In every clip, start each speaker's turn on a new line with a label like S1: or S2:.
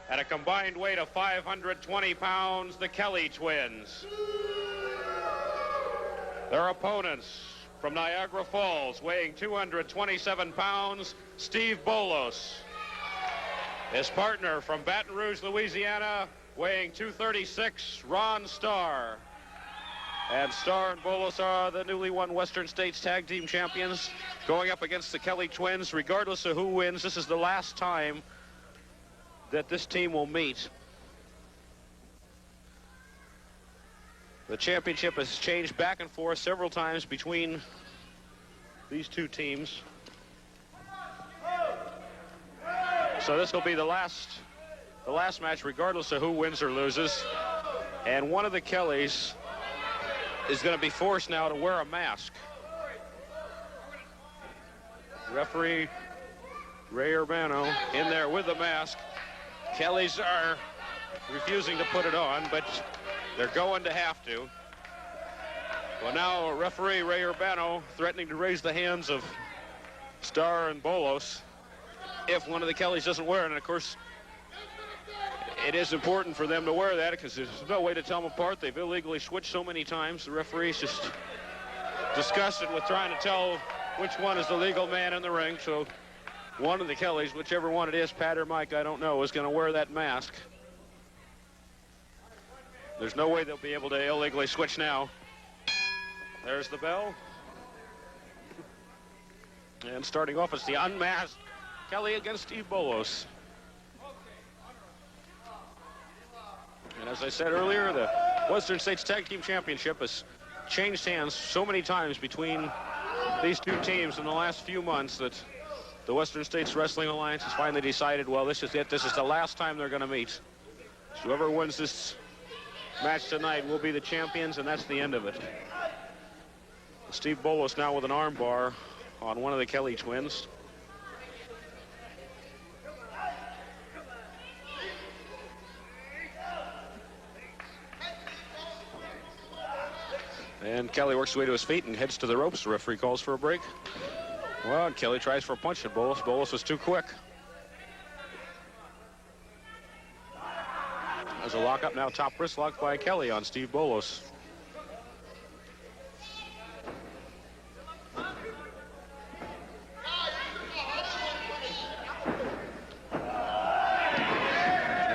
S1: At a combined weight of 520 pounds, the Kelly twins. Their opponents from Niagara Falls, weighing 227 pounds, Steve Bolos. His partner from Baton Rouge, Louisiana, weighing 236, Ron Starr. And Starr and Bolos are the newly won Western States Tag Team Champions, going up against the Kelly twins. Regardless of who wins, this is the last time that this team will meet. The championship has changed back and forth several times between these two teams. So this will be the last match, regardless of who wins or loses. And one of the Kellys is going to be forced now to wear a mask. Referee Ray Urbano in there with the mask. Kellys are refusing to put it on, but they're going to have to. Well, now referee Ray Urbano threatening to raise the hands of Starr and Bolos if one of the Kellys doesn't wear it. And of course, it is important for them to wear that because there's no way to tell them apart. They've illegally switched so many times. The referee's just disgusted with trying to tell which one is the legal man in the ring. So one of the Kellys, whichever one it is, Pat or Mike, I don't know, is going to wear that mask. There's no way they'll be able to illegally switch now. There's the bell. And starting off, it's the unmasked Kelly against Steve Bolos. And as I said earlier, the Western States Tag Team Championship has changed hands so many times between these two teams in the last few months that the Western States Wrestling Alliance has finally decided, well, this is it. This is the last time they're going to meet. So whoever wins this match tonight will be the champions, and that's the end of it. Steve Bolos now with an arm bar on one of the Kelly twins. And Kelly works his way to his feet and heads to the ropes. The referee calls for a break. Well, Kelly tries for a punch at Bolos. Bolos was too quick. There's a lockup now, top wrist lock by Kelly on Steve Bolos.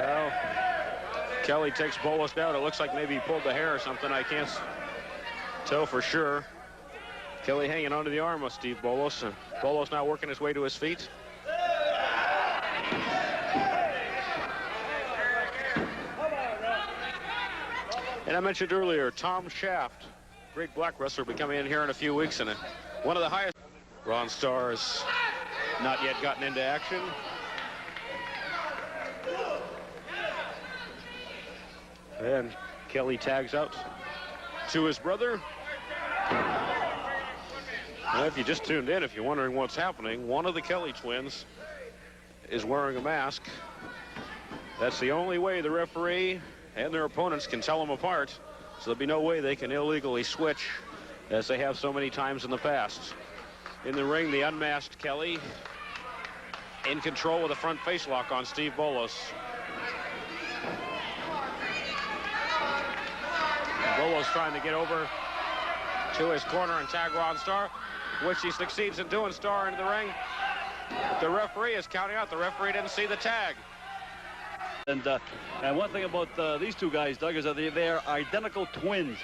S1: Now, Kelly takes Bolos down. It looks like maybe he pulled the hair or something. I can't tell for sure. Kelly hanging onto the arm of Steve Bolos. Bolos now working his way to his feet. And I mentioned earlier, Tom Shaft, great black wrestler, will be coming in here in a few weeks. And one of the highest. Ron Starr has not yet gotten into action. And Kelly tags out to his brother. Well, if you just tuned in, if you're wondering what's happening, one of the Kelly twins is wearing a mask. That's the only way the referee and their opponents can tell them apart. So there'll be no way they can illegally switch as they have so many times in the past. In the ring, the unmasked Kelly in control with a front face lock on Steve Bolos. Bolos trying to get over to his corner and tag Ron Starr, which he succeeds in doing. Starr into the ring. But the referee is counting out. The referee didn't see the tag.
S2: And one thing about these two guys, Doug, is that they are identical twins.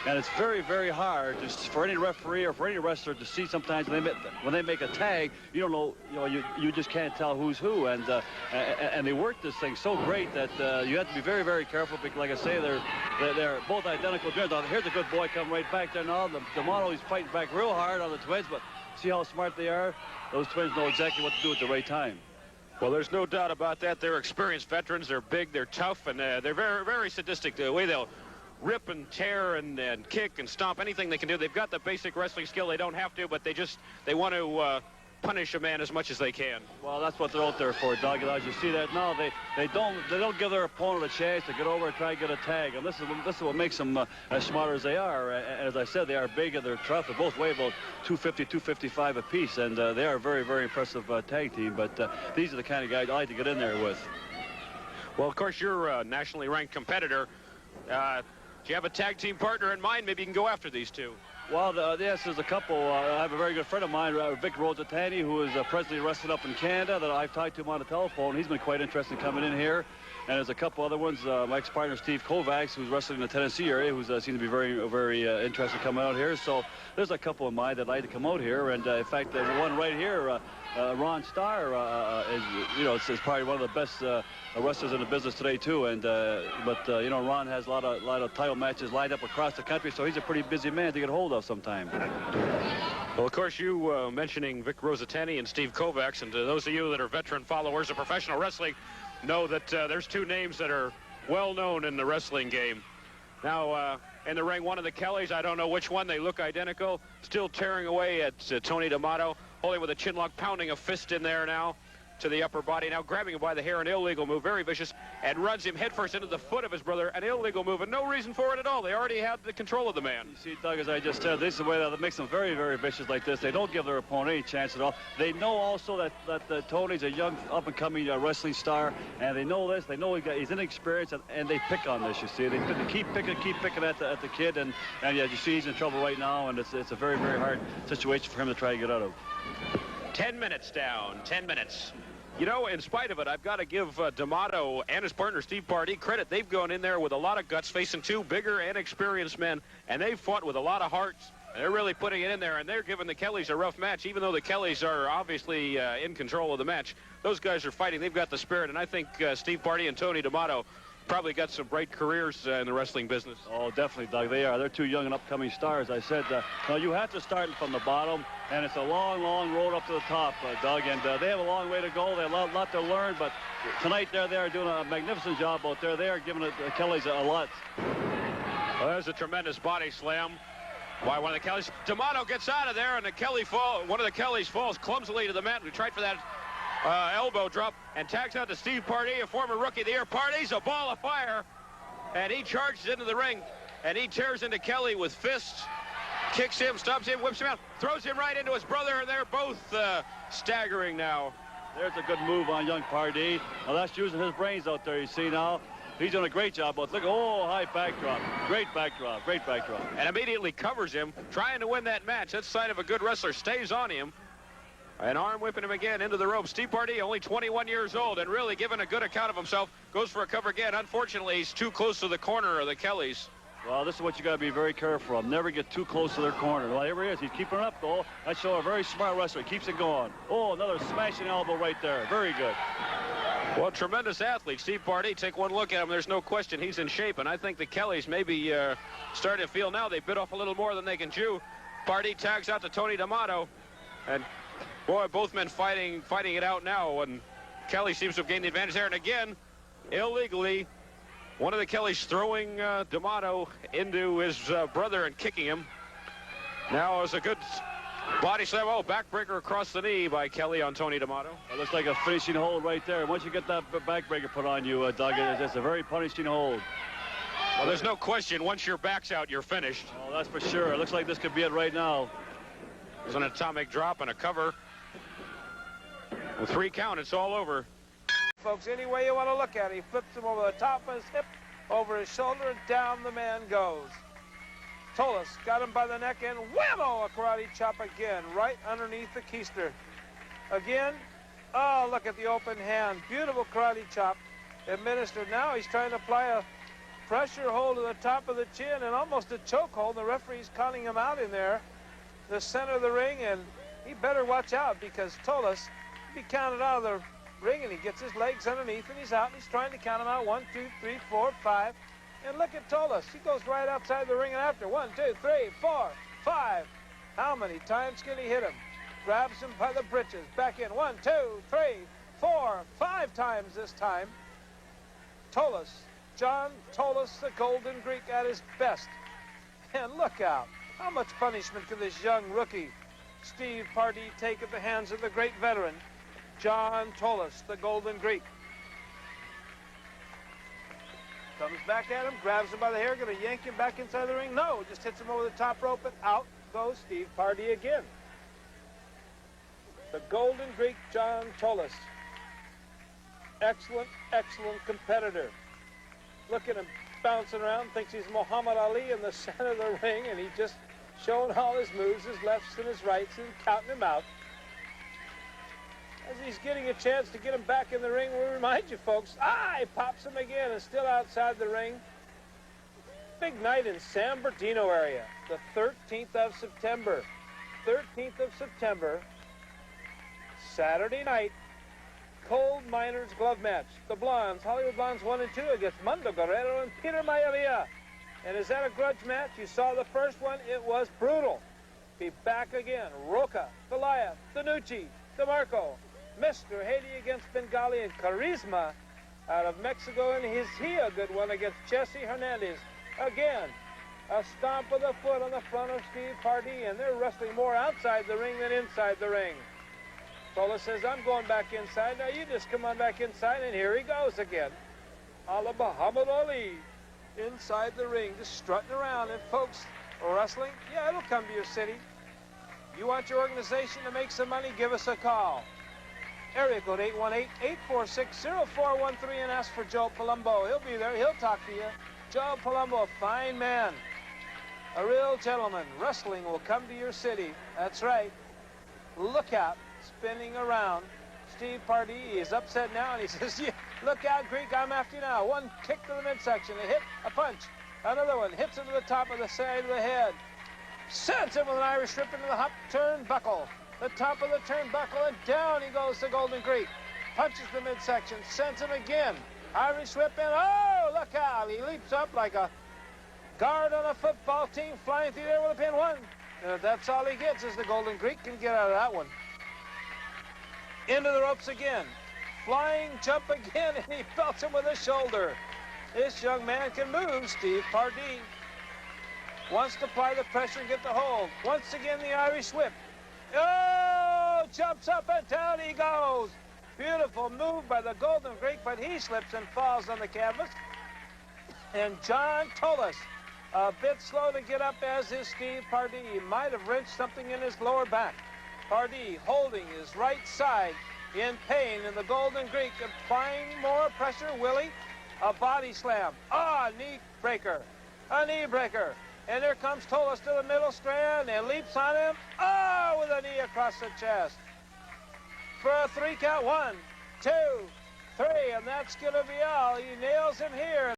S2: And it's very, very hard for any referee or for any wrestler to see sometimes when they make a tag, you don't know, you just can't tell who's who. And they work this thing so great that you have to be very, very careful. Because, like I say, they're both identical twins. Now, here's a good boy coming right back there now. The model, he's fighting back real hard on the twins, but see how smart they are? Those twins know exactly what to do at the right time.
S1: Well, there's no doubt about that. They're experienced veterans. They're big, they're tough, and they're very, very sadistic. The way they'll rip and tear and kick and stomp, anything they can do. They've got the basic wrestling skill. They don't have to, but they want to punish a man as much as they can.
S2: Well, that's what they're out there for, Doug. As you see that now, they don't give their opponent a chance to get over and try and get a tag. And this is what makes them as smart as they are. And as I said, they are big and they're tough. They both weigh about 250, 255 apiece, and they are a very, very impressive tag team. But these are the kind of guys I like to get in there with.
S1: Well, of course, you're a nationally ranked competitor. Do you have a tag team partner in mind? Maybe you can go after these two.
S2: Well, yes, there's a couple. I have a very good friend of mine, Vic Rosatani, who is presently wrestling up in Canada, that I've talked to him on the telephone. He's been quite interested in coming in here. And there's a couple other ones. My ex-partner, Steve Kovacs, who's wrestling in the Tennessee area, who's seemed to be very interested in coming out here. So there's a couple of mine that like to come out here. And, in fact, the one right here, Ron Starr, is, you know, is probably one of the best wrestlers in the business today, too. And, you know, Ron has a lot of title matches lined up across the country, so he's a pretty busy man to get hold of sometime.
S1: Well, of course, you mentioning Vic Rosatani and Steve Kovacs, and to those of you that are veteran followers of professional wrestling, know that there's two names that are well known in the wrestling game. Now, in the ring, one of the Kellys, I don't know which one, they look identical, still tearing away at Tony D'Amato, holding with a chin lock, pounding a fist in there now to the upper body, now grabbing him by the hair, an illegal move, very vicious, and runs him headfirst into the foot of his brother, an illegal move, and no reason for it at all. They already had the control of the man.
S2: You see, Doug, as I just said, this is the way that makes them very vicious like this. They don't give their opponent any chance at all. They know also that Tony's a young, up-and-coming wrestling star, and they know this. They know he's inexperienced, and they pick on this, you see. They keep picking at the kid, and yeah, you see he's in trouble right now, and it's a very hard situation for him to try to get out of.
S1: 10 minutes down, 10 minutes. You know, in spite of it, I've got to give D'Amato and his partner, Steve Pardee, credit. They've gone in there with a lot of guts, facing two bigger and experienced men, and they've fought with a lot of hearts. And they're really putting it in there, and they're giving the Kellys a rough match, even though the Kellys are obviously in control of the match. Those guys are fighting. They've got the spirit, and I think Steve Pardee and Tony D'Amato probably got some bright careers in the wrestling business.
S2: Oh, definitely, Doug. They are. They're two young and upcoming stars. I said, no, you have to start from the bottom, and it's a long road up to the top, Doug. And they have a long way to go. They have a lot to learn, but tonight they're there doing a magnificent job out there. They are giving the Kellys a lot.
S1: Well, there's a tremendous body slam by one of the Kellys. D'Amato gets out of there, and one of the Kellys falls clumsily to the mat. We tried for that elbow drop and tags out to Steve Pardee, a former rookie of the year. Pardee's a ball of fire, and he charges into the ring, and he tears into Kelly with fists, kicks him, stops him, whips him out, throws him right into his brother, and they're both staggering now.
S2: There's a good move on young Pardee. Now that's using his brains out there, you see now. He's doing a great job. But look, oh, high backdrop. Great backdrop.
S1: And immediately covers him, trying to win that match. That's the sign of a good wrestler. Stays on him. And arm whipping him again into the rope. Steve Pardee, only 21 years old, and really giving a good account of himself. Goes for a cover again. Unfortunately, he's too close to the corner of the Kellys.
S2: Well, this is what you got to be very careful of. Never get too close to their corner. Well, here he is. He's keeping it up, though. That shows a very smart wrestler. He keeps it going. Oh, another smashing elbow right there. Very good.
S1: Well, tremendous athlete. Steve Pardee, take one look at him. There's no question he's in shape, and I think the Kellys maybe starting to feel now they bit off a little more than they can chew. Pardee tags out to Tony D'Amato, and boy, both men fighting it out now, and Kelly seems to have gained the advantage there. And again, illegally, one of the Kellys throwing D'Amato into his brother and kicking him. Now it was a good body slam. Oh, backbreaker across the knee by Kelly on Tony D'Amato.
S2: It looks like a finishing hold right there. Once you get that backbreaker put on you, Doug, it's a very punishing hold.
S1: Well, there's no question. Once your back's out, you're finished.
S2: Oh, that's for sure. It looks like this could be it right now.
S1: There's an atomic drop and a cover. With 3 count, it's all over.
S3: Folks, any way you want to look at it, he flips him over the top of his hip, over his shoulder, and down the man goes. Tolis got him by the neck, and whammo, a karate chop again, right underneath the keister. Again, oh, look at the open hand. Beautiful karate chop administered. Now he's trying to apply a pressure hold to the top of the chin and almost a choke hold. The referee's calling him out in there, the center of the ring, and he better watch out because Tolis be counted out of the ring, and he gets his legs underneath, and he's out, and he's trying to count him out. 1, 2, 3, 4, 5. And look at Tolis. He goes right outside the ring and after. 1, 2, 3, 4, 5. How many times can he hit him? Grabs him by the britches. Back in. 1, 2, 3, 4, 5 times this time. Tolis. John Tolis, the Golden Greek, at his best. And look out. How much punishment can this young rookie, Steve Pardee, take at the hands of the great veteran, John Tolis, the Golden Greek? Comes back at him, grabs him by the hair, going to yank him back inside the ring. No, just hits him over the top rope, and out goes Steve Pardee again. The Golden Greek, John Tolis. Excellent, excellent competitor. Look at him bouncing around, thinks he's Muhammad Ali in the center of the ring, and he's just showing all his moves, his lefts and his rights, and counting them out. As he's getting a chance to get him back in the ring, we remind you folks, he pops him again and still outside the ring. Big night in San Bernardino area, the 13th of September. 13th of September, Saturday night, Coal Miners glove match. The Blondes, Hollywood Blondes 1 and 2 against Mundo Guerrero and Peter Mayaria. And is that a grudge match? You saw the first one, it was brutal. Be back again, Roca, Goliath, Danucci, DeMarco, Mr. Haiti against Bengali, and Charisma out of Mexico, and is he a good one against Jesse Hernandez. Again, a stomp of the foot on the front of Steve Pardee, and they're wrestling more outside the ring than inside the ring. Tola says, I'm going back inside. Now you just come on back inside, and here he goes again. A la Muhammad Ali, inside the ring, just strutting around. And folks, wrestling, yeah, it'll come to your city. You want your organization to make some money, give us a call. Area code 818-846-0413 and ask for Joe Palumbo. He'll be there. He'll talk to you. Joe Palumbo, a fine man. A real gentleman. Wrestling will come to your city. That's right. Look out. Spinning around. Steve Pardee is upset now, and he says, yeah, look out, Greek, I'm after you now. One kick to the midsection, a hit, a punch. Another one hits him to the top of the side of the head. Sends him with an Irish whip into the hop turnbuckle. The top of the turnbuckle, and down he goes to Golden Greek. Punches the midsection, sends him again. Irish whip in, oh, look out. He leaps up like a guard on a football team, flying through there with a pin. One. That's all he gets, is the Golden Greek can get out of that one. Into the ropes again. Flying jump again, and he belts him with a shoulder. This young man can move, Steve Pardee. Wants to apply the pressure and get the hold. Once again, the Irish whip. Oh, jumps up and down he goes. Beautiful move by the Golden Greek, but he slips and falls on the canvas. And John Tolas, a bit slow to get up, as is Steve Pardee. He might have wrenched something in his lower back. Pardee holding his right side in pain, and the Golden Greek applying more pressure. Willie, a body slam. A knee breaker. A knee breaker. And here comes Tolas to the middle strand and leaps on him. Oh, with a knee across the chest. For a 3 count. 1, 2, 3, and that's going to be all. He nails him here.